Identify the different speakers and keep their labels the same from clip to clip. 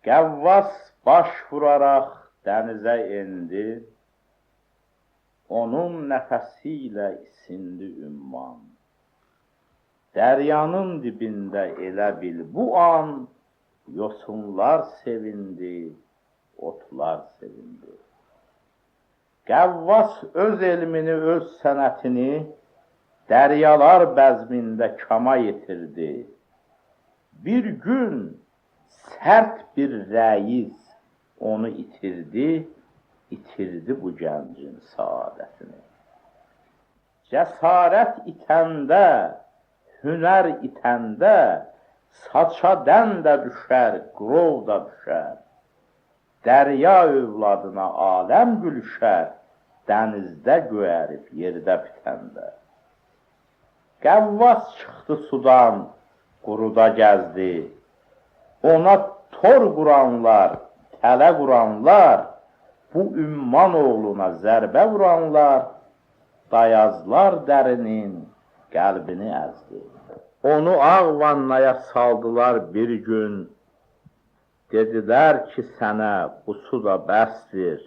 Speaker 1: Qəvvas baş vuraraq dənizə endi, onun nəfəsi ilə isindi ümman. Dəryanın dibində elə bil bu an, yosunlar sevindi, otlar sevindi. Qəvvas öz elmini, öz sənətini dəryalar bəzmində kama yetirdi. Bir gün sərt bir rəis onu itirdi bu gəncin saadətini. Cəsarət itəndə, hünər itəndə, saça dən də düşər, qrov da düşər. Dərya övladına aləm gülüşər, dənizdə göyərib yerdə bitəndə. Qəvvas çıxdı sudan, quruda gəzdi. Ona tor quranlar, tələ quranlar, bu ümman oğluna zərbə vuranlar, dayazlar dərinin qəlbini əzdi. Onu ağ vannaya saldılar bir gün, dedilər ki, sənə bu su da bəsdir,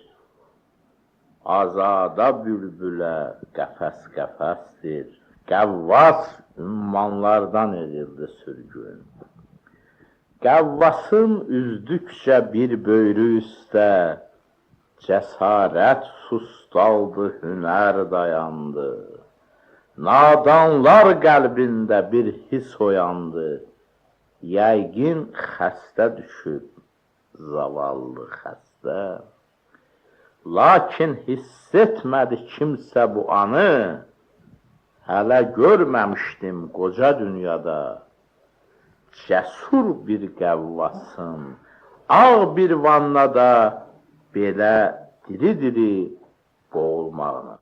Speaker 1: azada bülbülə qəfəs-qəfəsdir. Qəvvas ümmanlardan edildi sürgün. Qəvvasın üzdükcə bir böyrü üstə, cəsarət sustaldı, hünər dayandı. Nadanlar qəlbində bir his oyandı, yəqin xəstə düşüb, zavallı xəstə. Lakin hiss etmədi kimsə bu anı, hələ görməmişdim qoca dünyada. Cəsur bir qəvvasın, ağ bir vannada belə diri-diri boğulmağına.